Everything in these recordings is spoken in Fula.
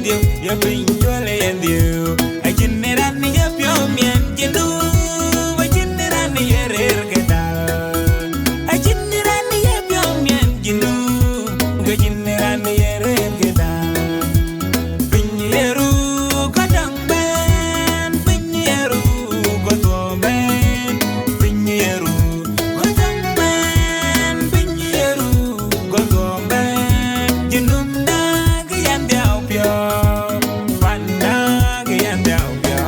dio, ya pin chole dio. A generan ni ya pio mien jenu, a generan ni erer keda. A generan ni ya pio mien jenu, a generan ni erer keda. Pinyeru kadang ben, pinyeru godom ben, pinyeru kadang ben, pinyeru godom ben. Jenum da gyan diao pio, panda gyan diao pio.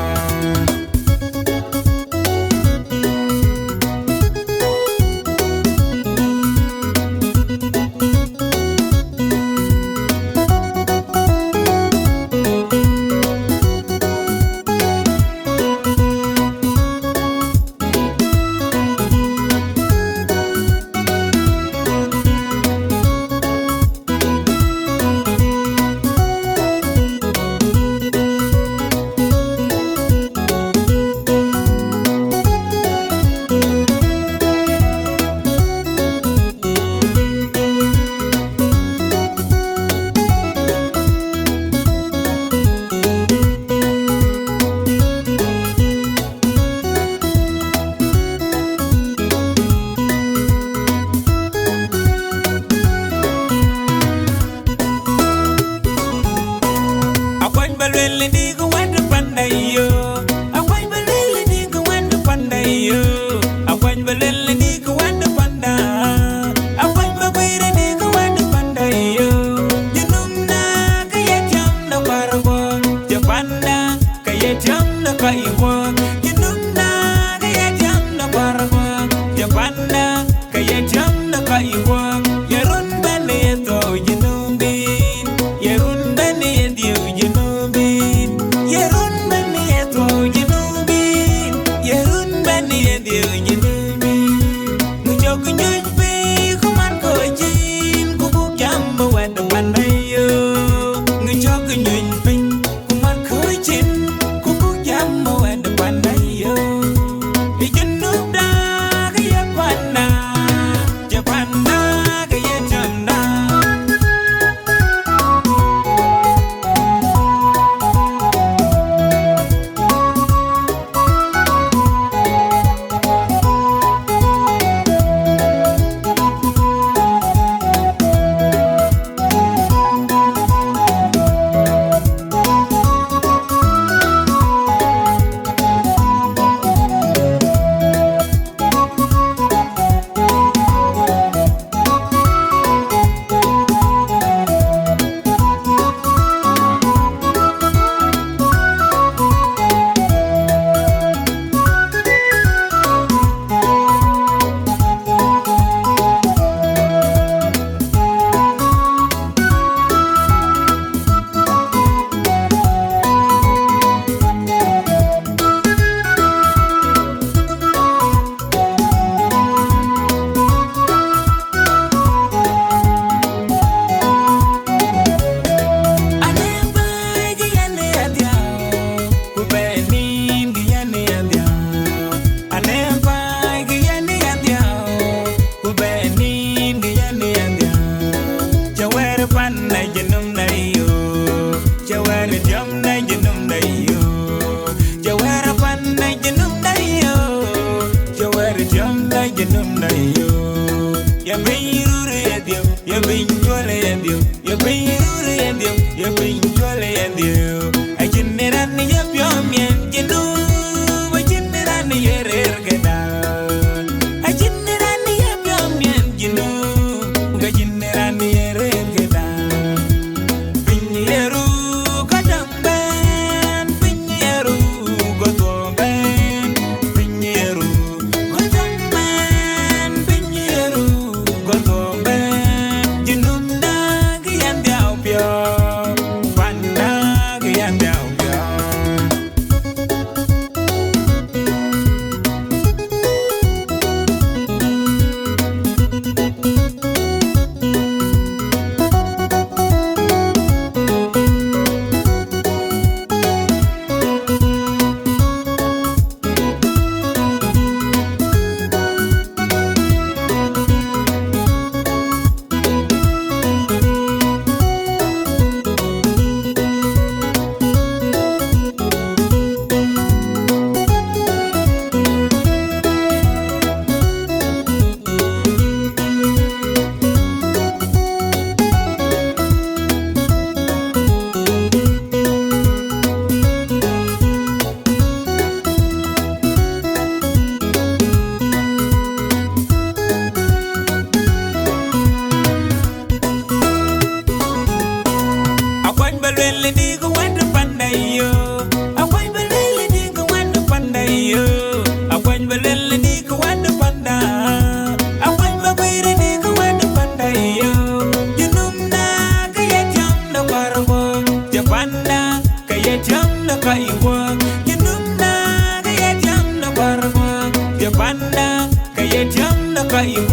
Akwan balwele di ko wanda pandayo. Akwan balwele di ko wanda pandayo. Akwan balwele di ko wanda panda. Akwan bagwire di ko wanda pandayo. Jinum na kaya jam na parwa. Japanda kaya jam na kaiwa. Jinum na kaya jam na parwa. Japanda kaya jam na kaiwa. Yarun bane to jinum bin. Yarun bane dio jinum bin. Yarun bane to jinum bin. Yarun bane dio jinum bin. Mujog nyuj pi kuman ko jin kubuk jam wanda pandayo. Mujog nyuj pi kuman ko jin kubuk jam wanda pandayo. Ijinum da kaya panda. Japanda kaya jamda. belele ni go wanda panda yo. Akwan belele ni go wanda panda yo. Akwan belele ni go wanda panda. Akwan bagwire ni go wanda panda yo. Junumna kaya jam na warwo. Japanda kaya jam na kaiwa. Junumna kaya jam na warwo. Japanda kaya jam na kaiwa.